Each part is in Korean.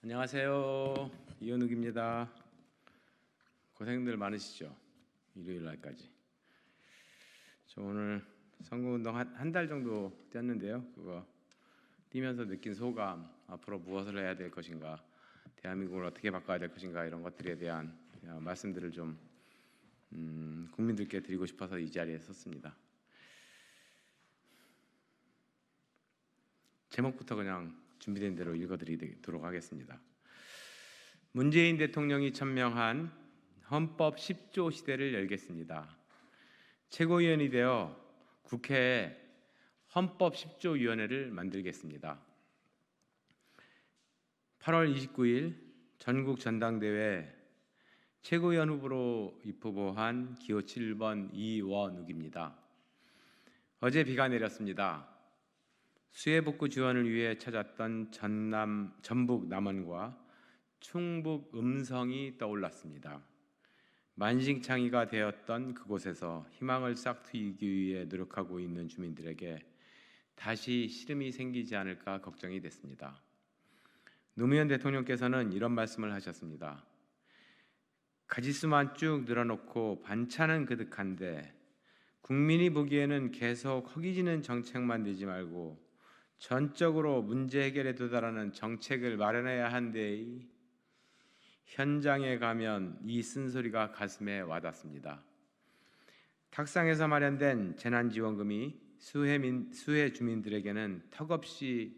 안녕하세요. 이현욱입니다. 고생들 많으시죠? 일요일 날까지. 저 오늘 선거운동 한 달 정도 뛰었는데요. 그거 뛰면서 느낀 소감, 앞으로 무엇을 해야 될 것인가, 대한민국을 어떻게 바꿔야 될 것인가, 이런 것들에 대한 말씀들을 좀 국민들께 드리고 싶어서 이 자리에 섰습니다. 제목부터 그냥 준비된 대로 읽어드리도록 하겠습니다. 문재인 대통령이 천명한 헌법 10조 시대를 열겠습니다. 최고위원이 되어 국회에 헌법 10조 위원회를 만들겠습니다. 8월 29일 전국 전당대회 최고위원 후보로 입후보한 기호 7번 이원욱입니다. 어제 비가 내렸습니다. 수해복구 지원을 위해 찾았던 전북 남원과 충북 음성이 떠올랐습니다. 만신창이가 되었던 그곳에서 희망을 싹트이기 위해 노력하고 있는 주민들에게 다시 시름이 생기지 않을까 걱정이 됐습니다. 노무현 대통령께서는 이런 말씀을 하셨습니다. 가지수만 쭉 늘어놓고 반찬은 그득한데 국민이 보기에는 계속 허기지는 정책만 내지 말고 전적으로 문제 해결에 도달하는 정책을 마련해야 한데, 현장에 가면 이 쓴소리가 가슴에 와닿습니다. 탁상에서 마련된 재난지원금이 수해 주민들에게는 턱없이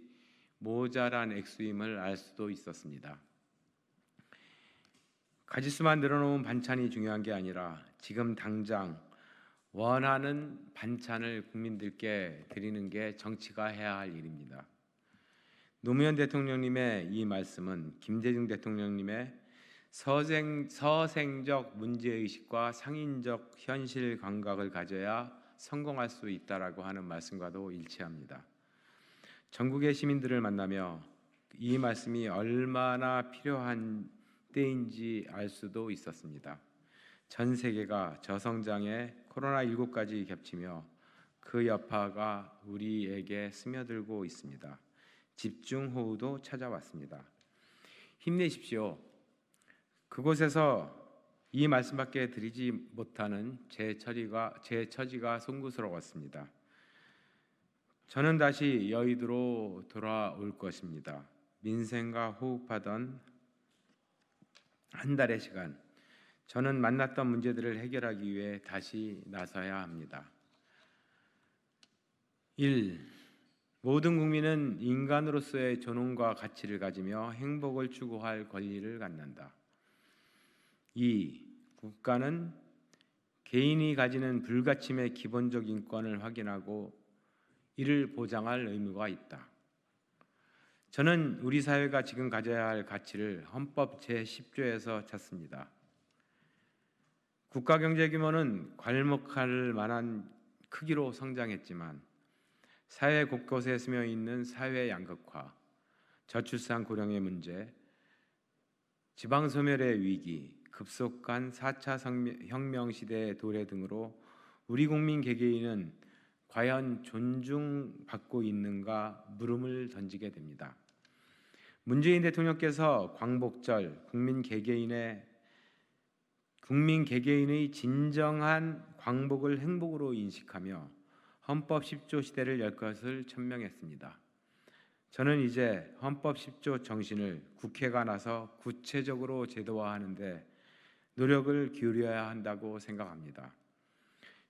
모자란 액수임을 알 수도 있었습니다. 가지수만 늘어놓은 반찬이 중요한 게 아니라 지금 당장 원하는 반찬을 국민들께 드리는 게 정치가 해야 할 일입니다. 노무현 대통령님의 이 말씀은 김대중 대통령님의 서생적 문제의식과 상인적 현실 감각을 가져야 성공할 수 있다라고 하는 말씀과도 일치합니다. 전국의 시민들을 만나며 이 말씀이 얼마나 필요한 때인지 알 수도 있었습니다. 전 세계가 저성장에 코로나19까지 겹치며 그 여파가 우리에게 스며들고 있습니다. 집중호우도 찾아왔습니다. 힘내십시오. 그곳에서 이 말씀밖에 드리지 못하는 제 처지가 송구스러웠습니다. 저는 다시 여의도로 돌아올 것입니다. 민생과 호흡하던 한 달의 시간, 저는 만났던 문제들을 해결하기 위해 다시 나서야 합니다. 1. 모든 국민은 인간으로서의 존엄과 가치를 가지며 행복을 추구할 권리를 갖는다. 2. 국가는 개인이 가지는 불가침의 기본적 인권을 확인하고 이를 보장할 의무가 있다. 저는 우리 사회가 지금 가져야 할 가치를 헌법 제10조에서 찾습니다. 국가 경제 규모는 괄목할 만한 크기로 성장했지만 사회 곳곳에 스며 있는 사회 양극화, 저출산 고령의 문제, 지방 소멸의 위기, 급속한 4차 혁명 시대의 도래 등으로 우리 국민 개개인은 과연 존중받고 있는가 물음을 던지게 됩니다. 문재인 대통령께서 광복절 국민 개개인의 진정한 광복을 행복으로 인식하며 헌법 10조 시대를 열 것을 천명했습니다. 저는 이제 헌법 10조 정신을 국회가 나서 구체적으로 제도화하는 데 노력을 기울여야 한다고 생각합니다.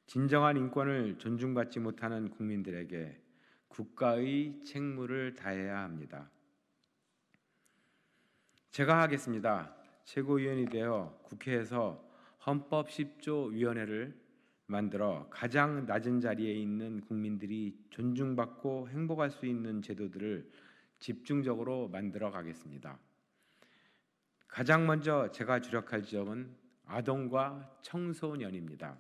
진정한 인권을 존중받지 못하는 국민들에게 국가의 책무를 다해야 합니다. 제가 하겠습니다. 최고위원이 되어 국회에서 헌법 10조 위원회를 만들어 가장 낮은 자리에 있는 국민들이 존중받고 행복할 수 있는 제도들을 집중적으로 만들어 가겠습니다. 가장 먼저 제가 주력할 지역은 아동과 청소년입니다.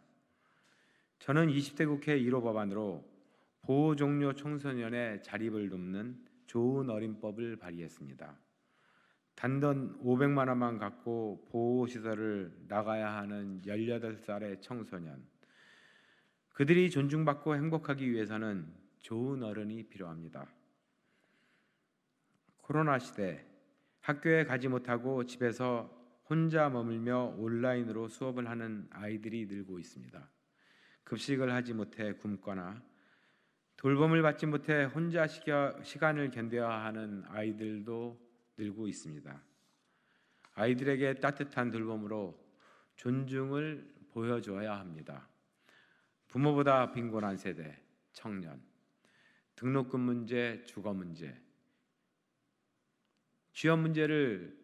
저는 20대 국회 1호 법안으로 보호 종료 청소년의 자립을 돕는 좋은 어린법을 발의했습니다. 단돈 500만 원만 갖고 보호시설을 나가야 하는 18살의 청소년, 그들이 존중받고 행복하기 위해서는 좋은 어른이 필요합니다. 코로나 시대 학교에 가지 못하고 집에서 혼자 머물며 온라인으로 수업을 하는 아이들이 늘고 있습니다. 급식을 하지 못해 굶거나 돌봄을 받지 못해 혼자 시간을 견뎌야 하는 아이들도 늘고 있습니다. 아이들에게 따뜻한 돌봄으로 존중을 보여줘야 합니다. 부모보다 빈곤한 세대, 청년, 등록금 문제, 주거 문제, 취업 문제를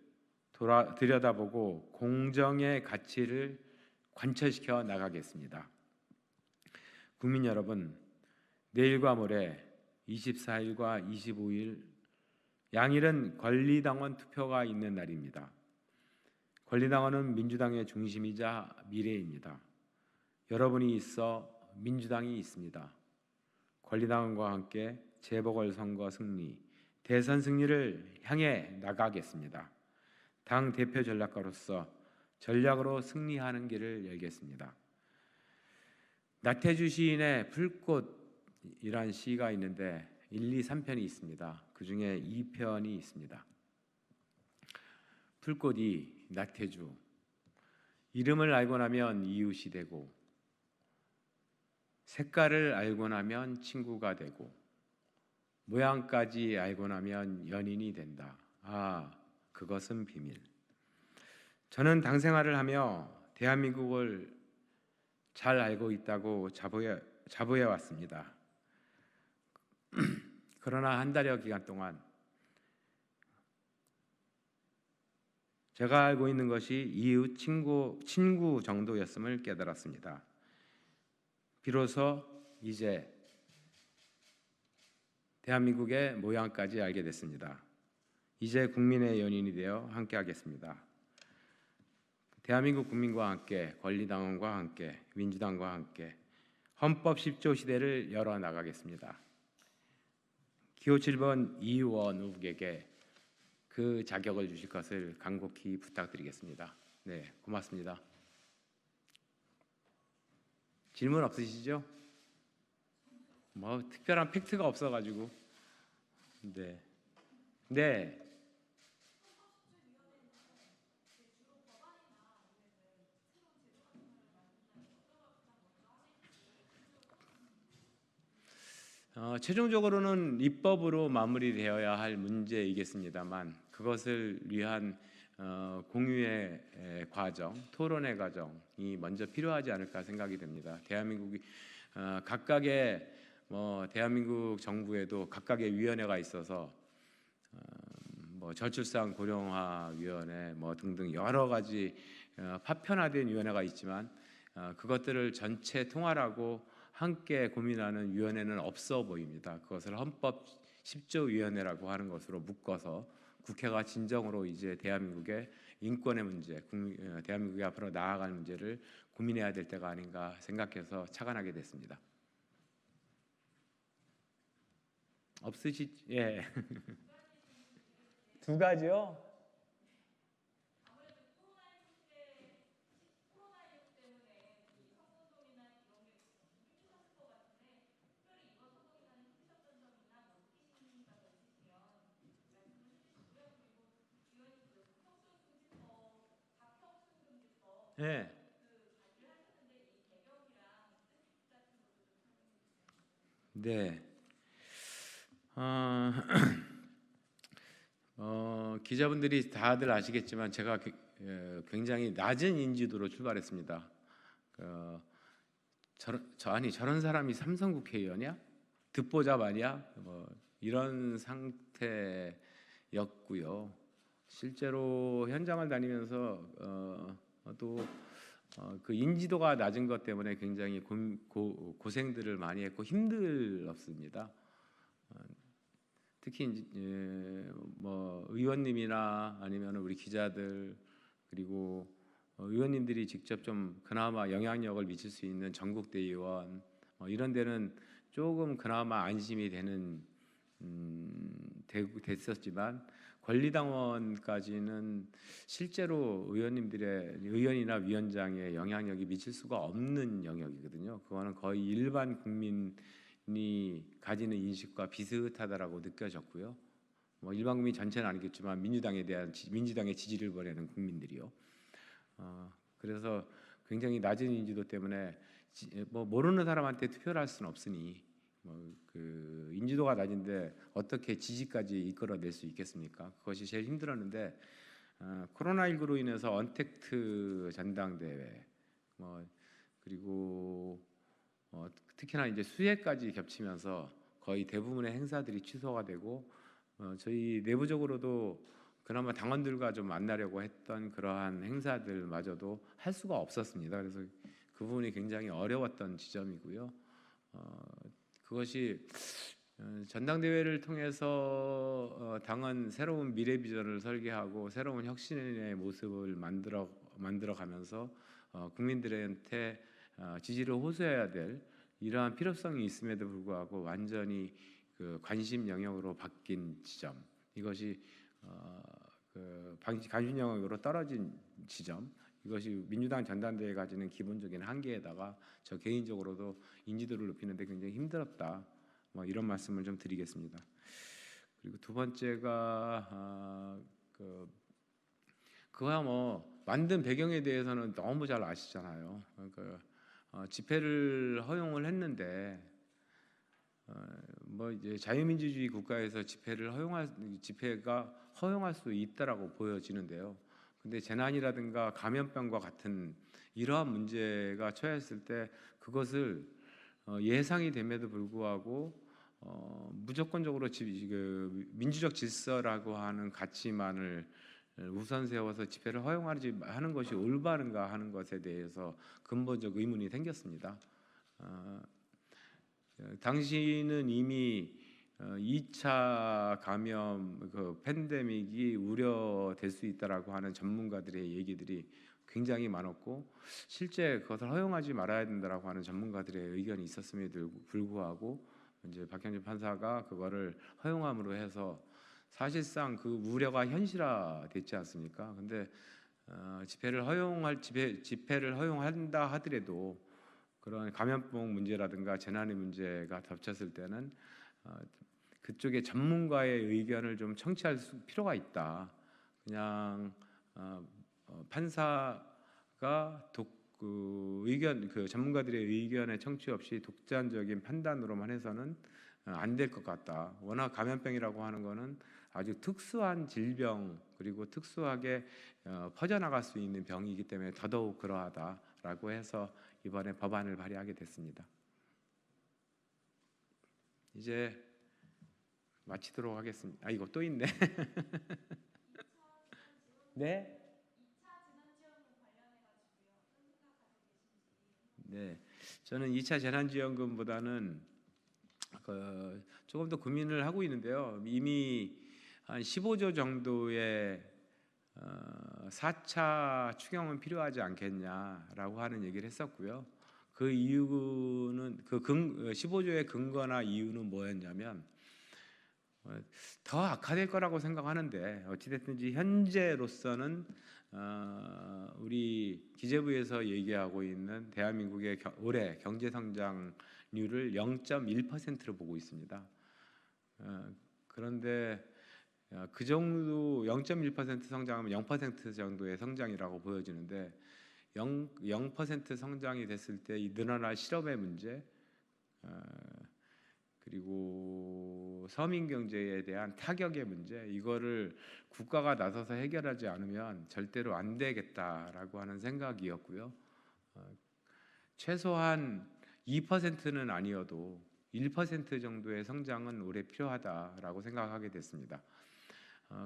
들여다보고 공정의 가치를 관철시켜 나가겠습니다. 국민 여러분, 내일과 모레 24일과 25일 양일은 권리당원 투표가 있는 날입니다. 권리당원은 민주당의 중심이자 미래입니다. 여러분이 있어 민주당이 있습니다. 권리당원과 함께 재보궐선거 승리, 대선 승리를 향해 나가겠습니다. 당 대표 전략가로서 전략으로 승리하는 길을 열겠습니다. 나태주 시인의 풀꽃이란 시가 있는데 1, 2, 3편이 있습니다. 그 중에 2편이 있습니다. 풀꽃이 나태주, 이름을 알고 나면 이웃이 되고 색깔을 알고 나면 친구가 되고 모양까지 알고 나면 연인이 된다. 아, 그것은 비밀. 저는 당 생활을 하며 대한민국을 잘 알고 있다고 자부해 왔습니다. 그러나 한 달여 기간 동안 제가 알고 있는 것이 이웃, 친구 정도였음을 깨달았습니다. 비로소 이제 대한민국의 모양까지 알게 됐습니다. 이제 국민의 연인이 되어 함께하겠습니다. 대한민국 국민과 함께, 권리당원과 함께, 민주당과 함께 헌법 10조 시대를 열어나가겠습니다. 기호 7번 이원 후보에게 그 자격을 주실 것을 간곡히 부탁드리겠습니다. 네, 고맙습니다. 질문 없으시죠? 뭐 특별한 팩트가 없어가지고. 네. 최종적으로는 입법으로 마무리되어야 할 문제이겠습니다만 그것을 위한 공유의 과정, 토론의 과정이 먼저 필요하지 않을까 생각이 됩니다. 대한민국이 각각의 대한민국 정부에도 각각의 위원회가 있어서 저출산 고령화 위원회 등등 여러 가지 파편화된 위원회가 있지만 그것들을 전체 통할하고 함께 고민하는 위원회는 없어 보입니다. 그것을 헌법 10조 위원회라고 하는 것으로 묶어서 국회가 진정으로 이제 대한민국의 인권의 문제, 대한민국이 앞으로 나아갈 문제를 고민해야 될 때가 아닌가 생각해서 착안하게 됐습니다. 없으시죠? 예. 두 가지요? 네. 네. 기자분들이 다들 아시겠지만 제가 굉장히 낮은 인지도로 출발했습니다. 저런 사람이 삼성 국회의원이야? 듣보잡 아니야? 이런 상태였고요. 실제로 현장을 다니면서 그 인지도가 낮은 것 때문에 굉장히 고생들을 많이 했고 힘들었습니다. 특히 의원님이나 아니면 우리 기자들 그리고 의원님들이 직접 좀 그나마 영향력을 미칠 수 있는 전국대의원 이런 데는 조금 그나마 안심이 되는 됐었지만 권리당원까지는 실제로 의원이나 위원장의 영향력이 미칠 수가 없는 영역이거든요. 그거는 거의 일반 국민이 가지는 인식과 비슷하다라고 느껴졌고요. 뭐 일반 국민 전체는 아니겠지만 민주당의 지지를 보내는 국민들이요. 그래서 굉장히 낮은 인지도 때문에 뭐 모르는 사람한테 투표를 할 수는 없으니 그 인지도가 낮은데 어떻게 지지까지 이끌어낼 수 있겠습니까? 그것이 제일 힘들었는데 코로나19로 인해서 언택트 전당대회 그리고 특히나 이제 수해까지 겹치면서 거의 대부분의 행사들이 취소가 되고 저희 내부적으로도 그나마 당원들과 좀 만나려고 했던 그러한 행사들마저도 할 수가 없었습니다. 그래서 그 부분이 굉장히 어려웠던 지점이고요. 그것이 전당대회를 통해서 당은 새로운 미래 비전을 설계하고 새로운 혁신의 모습을 만들어가면서 국민들한테 지지를 호소해야 될 이러한 필요성이 있음에도 불구하고 완전히 그 관심 영역으로 바뀐 지점, 이것이 관심 영역으로 떨어진 지점, 이것이 민주당 전당대회 가지는 기본적인 한계에다가 저 개인적으로도 인지도를 높이는데 굉장히 힘들었다. 이런 말씀을 좀 드리겠습니다. 그리고 두 번째가 그거야 뭐 만든 배경에 대해서는 너무 잘 아시잖아요. 집회를 허용을 했는데 뭐 이제 자유민주주의 국가에서 집회가 허용할 수 있다라고 보여지는데요. 근데 재난이라든가 감염병과 같은 이러한 문제가 처했을 때 그것을 예상이 됨에도 불구하고 무조건적으로 민주적 질서라고 하는 가치만을 우선 세워서 집회를 허용하지 하는 것이 올바른가 하는 것에 대해서 근본적 의문이 생겼습니다. 당시는 이미 2차 감염 팬데믹이 우려될 수 있다라고 하는 전문가들의 얘기들이 굉장히 많았고 실제 그것을 허용하지 말아야 된다라고 하는 전문가들의 의견이 있었음에도 불구하고 이제 박형준 판사가 그거를 허용함으로 해서 사실상 그 우려가 현실화됐지 않습니까? 근데 집회를 허용한다 하더라도 그런 감염병 문제라든가 재난의 문제가 덮쳤을 때는 그쪽의 전문가의 의견을 좀 청취할 필요가 있다. 그냥 판사가 전문가들의 의견에 청취 없이 독단적인 판단으로만 해서는 안 될 것 같다. 워낙 감염병이라고 하는 거는 아주 특수한 질병 그리고 특수하게 퍼져나갈 수 있는 병이기 때문에 더더욱 그러하다라고 해서 이번에 법안을 발의하게 됐습니다. 이제 마치도록 하겠습니다. 이거 또 있네. 네? 네, 저는 2차 재난지원금보다는 조금 더 고민을 하고 있는데요. 이미 한 15조 정도의 4차 추경은 필요하지 않겠냐라고 하는 얘기를 했었고요. 그 이유는 15조의 근거나 이유는 뭐였냐면 더 악화될 거라고 생각하는데 어찌됐든지 현재로서는 우리 기재부에서 얘기하고 있는 대한민국의 올해 경제 성장률을 0.1%로 보고 있습니다. 그런데 그 정도 0.1% 성장하면 0% 정도의 성장이라고 보여지는데 0% 성장이 됐을 때 이 늘어날 실업의 문제 그리고 서민 경제에 대한 타격의 문제 이거를 국가가 나서서 해결하지 않으면 절대로 안 되겠다라고 하는 생각이었고요. 최소한 2%는 아니어도 1% 정도의 성장은 올해 필요하다라고 생각하게 됐습니다.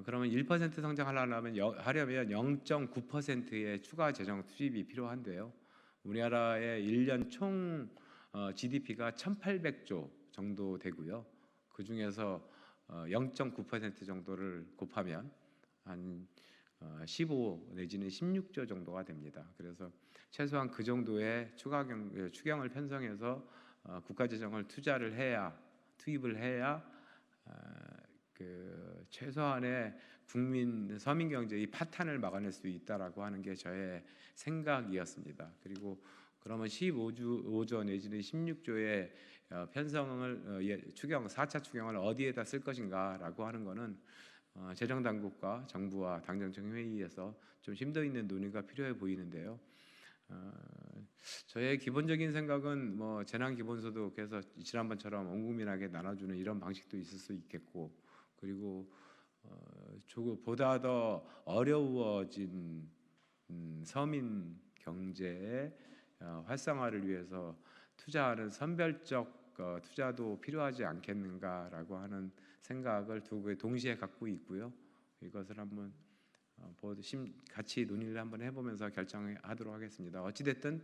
그러면 1% 성장하려면 0.9%의 추가 재정 투입이 필요한데요. 우리나라의 1년 총 GDP가 1,800조 정도 되고요. 그 중에서 0.9% 정도를 곱하면 한 15 내지는 16조 정도가 됩니다. 그래서 최소한 그 정도의 추경을 편성해서 국가 재정을 투입을 해야 그 최소한의 서민 경제의 파탄을 막아낼 수 있다라고 하는 게 저의 생각이었습니다. 그리고 그러면 15조 내지는 16조의 편성을 추경 4차 추경을 어디에다 쓸 것인가라고 하는 거는 재정당국과 정부와 당정청 회의에서 좀 심도 있는 논의가 필요해 보이는데요. 저의 기본적인 생각은 뭐 재난 기본소득에서 지난번처럼 온 국민에게 나눠주는 이런 방식도 있을 수 있겠고, 그리고 보다 더 어려워진 서민 경제의 활성화를 위해서 투자하는 선별적 투자도 필요하지 않겠는가라고 하는 생각을 두 개 동시에 갖고 있고요. 이것을 한번 같이 논의를 한번 해보면서 결정하도록 하겠습니다. 어찌됐든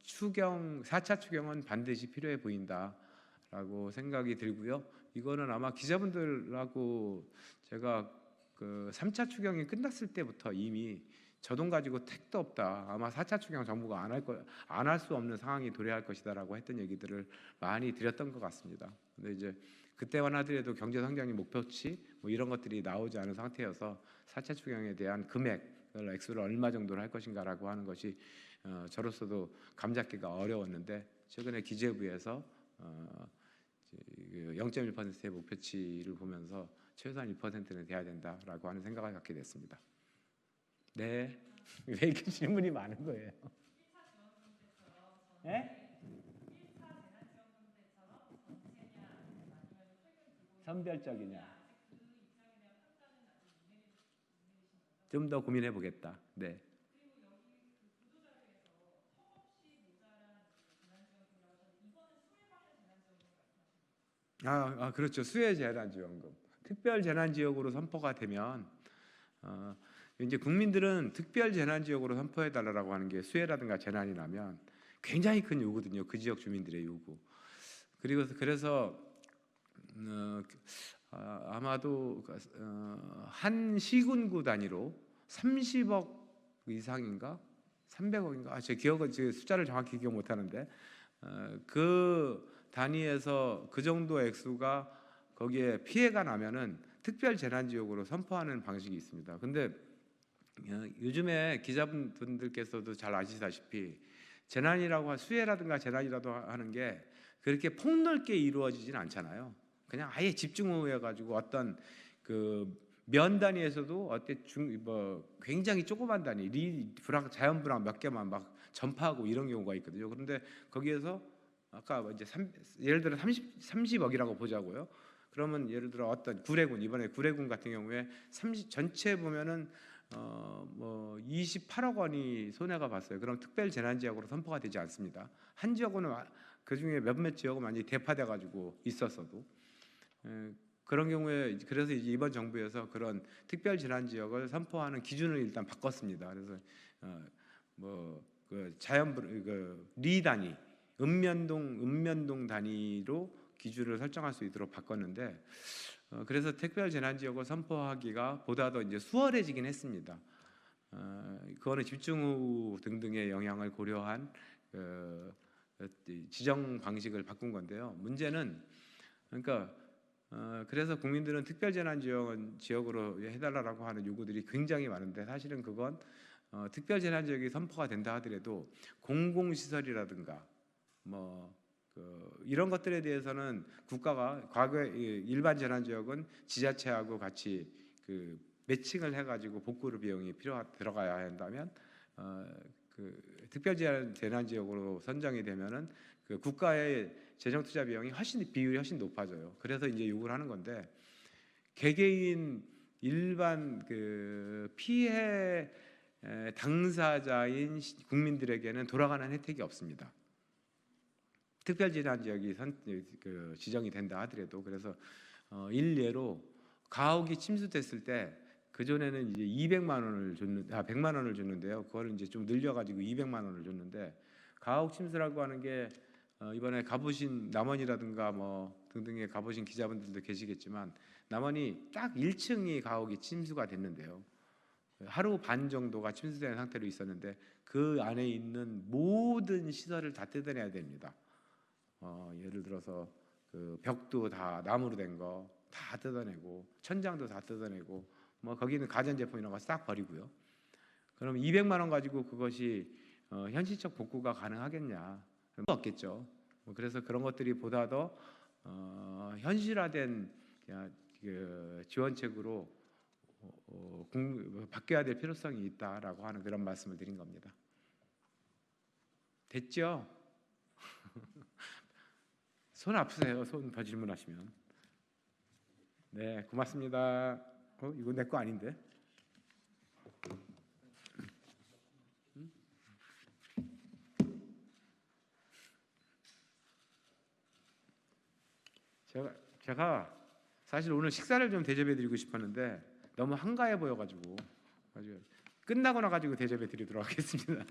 추경 4차 추경은 반드시 필요해 보인다라고 생각이 들고요. 이거는 아마 기자분들하고 제가 그 3차 추경이 끝났을 때부터 이미 저 돈 가지고 택도 없다. 아마 4차 추경 정부가 안 할 수 없는 상황이 도래할 것이다라고 했던 얘기들을 많이 드렸던 것 같습니다. 근데 이제 그때만 하더라도 경제 성장의 목표치 뭐 이런 것들이 나오지 않은 상태여서 4차 추경에 대한 금액을 액수를 얼마 정도로 할 것인가라고 하는 것이 저로서도 감잡기가 어려웠는데, 최근에 기재부에서 0.1%의 목표치를 보면서 최소한 1%는 돼야 된다라고 하는 생각을 갖게 됐습니다. 네, 왜 이렇게 질문이 많은 거예요? 네? 선별적이냐? 좀 더 고민해 보겠다. 네. 그렇죠. 수해 재난 지원금. 특별 재난 지역으로 선포가 되면 이제 국민들은 특별 재난 지역으로 선포해 달라고 하는 게 수해라든가 재난이 나면 굉장히 큰 요구거든요. 그 지역 주민들의 요구. 그래서 아마도 한 시군구 단위로 30억 이상인가 300억인가 제 기억은 제 숫자를 정확히 기억 못하는데 그 단위에서 그 정도 액수가 거기에 피해가 나면은 특별 재난 지역으로 선포하는 방식이 있습니다. 근데 요즘에 기자분들께서도 잘 아시다시피 수해라든가 재난이라도 하는 게 그렇게 폭넓게 이루어지진 않잖아요. 그냥 아예 집중호우해 가지고 어떤 그 면 단위에서도 굉장히 조그만 단위 자연 불황 몇 개만 막 전파하고 이런 경우가 있거든요. 그런데 거기에서 아까 이제 예를 들어 30억이라고 보자고요. 그러면 예를 들어 어떤 이번에 구례군 같은 경우에 전체 보면은 28억 원이 손해가 봤어요. 그럼 특별 재난 지역으로 선포가 되지 않습니다. 한 지역은 그 중에 몇몇 지역은 많이 대파돼 가지고 있었어도 그런 경우에 그래서 이번 정부에서 그런 특별 재난 지역을 선포하는 기준을 일단 바꿨습니다. 그래서 리 단위 읍면동 단위로 기준을 설정할 수 있도록 바꿨는데 그래서 특별 재난 지역을 선포하기가 보다 더 이제 수월해지긴 했습니다. 그거는 집중호우 등등의 영향을 고려한 지정 방식을 바꾼 건데요. 문제는 그러니까 그래서 국민들은 특별 재난 지역으로 해달라고 하는 요구들이 굉장히 많은데 사실은 그건 특별 재난 지역이 선포가 된다 하더라도 공공시설이라든가 이런 것들에 대해서는 국가가 과거에 일반 재난 지역은 지자체하고 같이 그 매칭을 해가지고 복구 비용이 들어가야 한다면 특별 재난 지역으로 선정이 되면은 그 국가의 재정 투자 비용이 비율이 훨씬 높아져요. 그래서 이제 요구를 하는 건데 개개인 일반 그 피해 당사자인 국민들에게는 돌아가는 혜택이 없습니다. 특별재난 지역이 지정이 된다 하더라도 그래서 일례로 가옥이 침수됐을 때 그 전에는 이제 100만 원을 줬는데요. 그거를 이제 좀 늘려가지고 200만 원을 줬는데 가옥 침수라고 하는 게 이번에 가보신 남원이라든가 등등에 가보신 기자분들도 계시겠지만 남원이 딱 1층이 가옥이 침수가 됐는데요. 하루 반 정도가 침수된 상태로 있었는데 그 안에 있는 모든 시설을 다 뜯어내야 됩니다. 예를 들어서 그 벽도 다 나무로 된 거 다 뜯어내고 천장도 다 뜯어내고 거기는 가전제품 이런 거 싹 버리고요. 그럼 200만 원 가지고 그것이 현실적 복구가 가능하겠냐? 없겠죠. 그래서 그런 것들이 보다 더 현실화된 그 지원책으로 바뀌어야 될 필요성이 있다라고 하는 그런 말씀을 드린 겁니다. 됐죠? 손 아프세요? 손 더 질문하시면. 네, 고맙습니다. 이거 내 거 아닌데? 제가 사실 오늘 식사를 좀 대접해드리고 싶었는데 너무 한가해 보여가지고 끝나고 나가지고 대접해드리도록 하겠습니다.